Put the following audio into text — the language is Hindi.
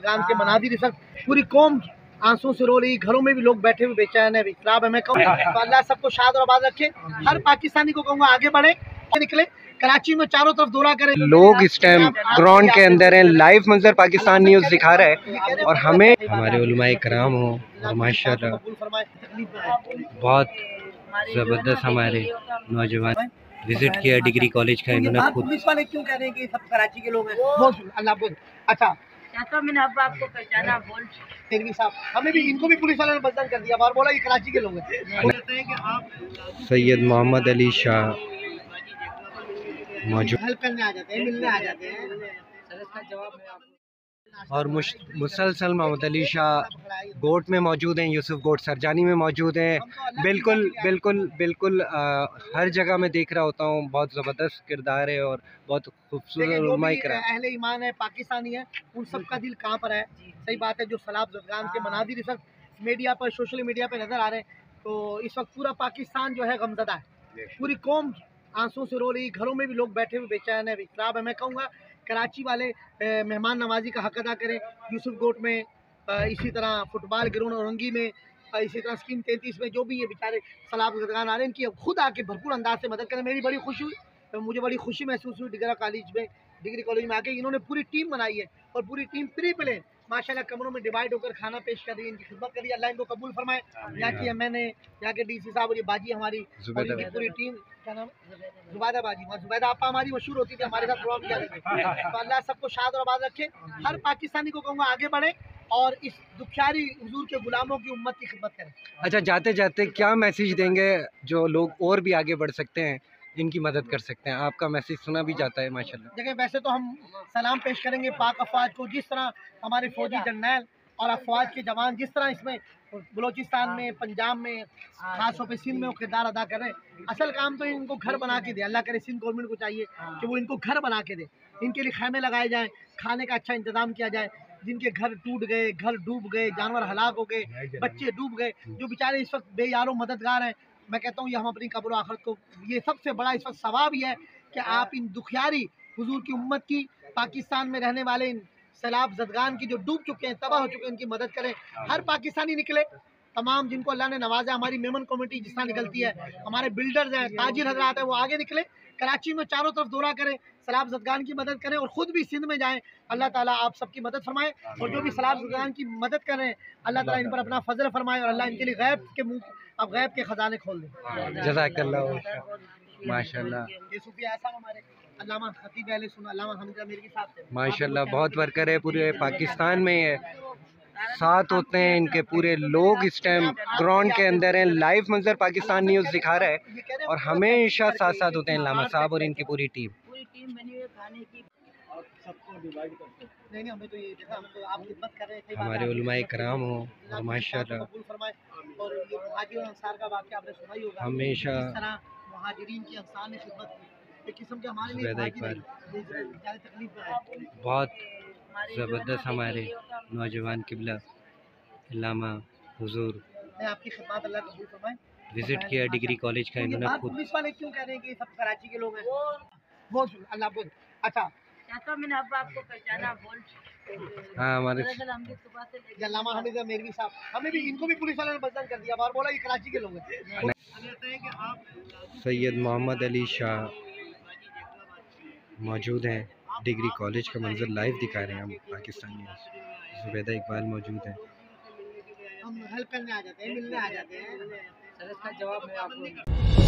जदगान के मनाजिर इस वक्त पूरी कौम आंसू से रो रही, घरों में भी लोग बैठे हुए बेचैन है, खराब है। मैं कहूँ तो अल्लाह सबको शाद और आबाद रखे। हर पाकिस्तानी को कहूँगा आगे बढ़े, निकले, कराची में चारों तरफ दौरा करें। लोग इस टाइम ग्राउंड के अंदर हैं, लाइव मंजर पाकिस्तान न्यूज़ दिखा रहा है और हमें हमारे उलमाए कराम हो और माशाल्लाह बहुत ज़बरदस्त हमारे नौजवान विजिट किया डिग्री कॉलेज का। इन्होंने खुद पुलिस वाले क्यों कह रहे हैं कि सब कराची के लोग हैं? अल्लाह बोल। अच्छा मैंने अब आपको पहचाना बोल तेरवी साहब, हमें भी इनको भी पुलिस वाले ने बदनाम कर दिया और बोला ये कराची के लोग हैं। सैयद मोहम्मद अली शाह मौजूद हेल्प करने आ जाते हैं, मिलने आ जाते हैं। सर इसका जवाब मैं आपको और मुसलसल मोहम्मद अली शाह गोट में मौजूद हैं, यूसुफ गोट सरजानी में मौजूद हैं। बिल्कुल बिल्कुल बिल्कुल हर जगह मैं देख रहा होता हूँ, बहुत ज़बरदस्त किरदार है और बहुत खूबसूरत उलमाए कराम अहले ईमान है, पाकिस्तानी है, उन सब का दिल कहाँ पर है। सही बात है, जो सलाब जदगान के मनाजिर इस वक्त मीडिया पर, सोशल मीडिया पर नज़र आ रहे हैं, तो इस वक्त पूरा पाकिस्तान जो है गमज़दा है, पूरी कौम आंसू से रो रही, घरों में भी लोग बैठे हुए बेचैन है, खराब है। मैं कहूँगा कराची वाले मेहमान नवाजी का हक अदा करें। यूसुफ गोट में, इसी तरह फुटबॉल ग्राउंड औरंगी में, इसी तरह स्कीम 33 में जो भी ये बेचारे सलाब जदगान आ रहे हैं, इनकी खुद आके भरपूर अंदाज से मदद करें। मेरी बड़ी खुशी हुई, मुझे बड़ी खुशी महसूस हुई डिग्री कॉलेज में आके इन्होंने पूरी टीम बनाई है और पूरी टीम ट्रिपल है माशाल्लाह, कमरों में डिवाइड होकर खाना पेश कर रही है, इनकी खिदमत करी। अल्लाह इनको कबूल फरमाए। यहाँ की एमएनए, यहाँ के डीसी साहब और ये बाजी हमारी पूरी टीम, क्या नाम है, जुबैदा बाजी, जुबैदा आपा हमारी मशहूर होती थी, हमारे साथ प्रोग्राम किया करते। तो अल्लाह सबको शाद और आबाद रखे। हर पाकिस्तानी को कहूँगा आगे बढ़े और इस दुखियारी हुजूर के गुलामों की उम्मत की खिदमत करें। अच्छा, जाते जाते क्या मैसेज देंगे जो लोग और भी आगे बढ़ सकते हैं, इनकी मदद कर सकते हैं? आपका मैसेज सुना भी जाता है माशाल्लाह। देखिए, वैसे तो हम सलाम पेश करेंगे पाक अफवाज को, जिस तरह हमारे फौजी जर्नैल और अफवाज के जवान जिस तरह इसमें बलोचिस्तान में, पंजाब में, खासतौर पे सिंध में वो किरदार अदा कर रहे हैं। असल काम तो इनको घर बना के दे, अल्लाह करे सिंध गवर्नमेंट को चाहिए कि वो इनको घर बना के दे, इनके लिए खैमे लगाए जाएँ, खाने का अच्छा इंतजाम किया जाए। जिनके घर टूट गए, घर डूब गए, जानवर हलाक हो गए, बच्चे डूब गए, जो बेचारे इस वक्त बेयारो मददगार हैं, मैं कहता हूँ ये हम अपनी कब्र आखिरत को, ये सबसे बड़ा इस वक्त सवाब ही है कि आप इन दुखियारी हुजूर की उम्मत की, पाकिस्तान में रहने वाले इन सैलाब जदगान की जो डूब चुके हैं, तबाह हो चुके हैं, इनकी मदद करें। हर पाकिस्तानी निकले, तमाम जिनको अल्लाह ने नवाजा, हमारी मेमन कमेटी जिस तरह निकलती है, हमारे बिल्डर्स हैं, ताजिर हजरात हैं, वो आगे निकले, कराची में चारों तरफ दौरा करें, सलाब जदगान की मदद करें और ख़ुद भी सिंध में जाएं। अल्लाह ताला आप सबकी मदद फरमाए और जो भी सलाब जदगान की मदद कर रहे हैं, अल्लाह ताला इन पर अपना फजल फरमाए और अल्लाह इनके लिए गैब के मुँह, अब गैब के खजाने खोल दें। जज़ाकल्लाह माशाल्लाह। ये सूफी ऐसा हमारे अल्लामा खतीब अहले सुन्नत अल्लामा हमीद अमीर के साथ माशाल्लाह बहुत वर्कर है, पूरे पाकिस्तान में है, साथ होते हैं इनके पूरे लोग। इस टाइम ग्राउंड के अंदर हैं, लाइव मंजर पाकिस्तान न्यूज़ दिखा रहा है और हमेशा साथ साथ होते हैं लामा साहब और इनकी पूरी टीम बनी हुई खाने की। सबको डिवाइड करते नहीं, हमें तो ये देखा, हम तो आप खिदमत कर रहे थे, हमारे उलमाए कराम हो और माशाल्लाह कबूल फरमाए। और ये मुहाजिर और अंसार का वाक़या आपने सुना ही होगा, हमेशा इस तरह मुहाजिरीन की अंसार ने खिदमत की, एक किस्म के हमारे लिए तकलीफ है। बहुत ज़बरदस्त हमारे नौजवान किबला अल्लामा हुजूर मैं आपकी खिदमत अल्लाह कबूल फरमाए विजिट किया डिग्री कॉलेज का। इन्होंने खुद पुलिस वाले क्यों कह रहे हैं कि सब कराची के लोग हैं? बोल अल्लाह बोल। अच्छा मैंने अब आपको पहचाना बोल। हाँ, हमारे अल्लामा हमीद अमीर साहब, हमें भी इनको भी पुलिस वाले ने बदनाम कर दिया और बोला ये कराची के लोग हैं। सैयद मोहम्मद अली शाह मौजूद हैं, डिग्री कॉलेज का मंजर लाइव दिखा रहे हैं हम पाकिस्तानी। जुबैदा इकबाल मौजूद हैं, हम हेल्प करने आ जाते हैं, मिलने आ जाते हैं। सर इसका जवाब मैं आपको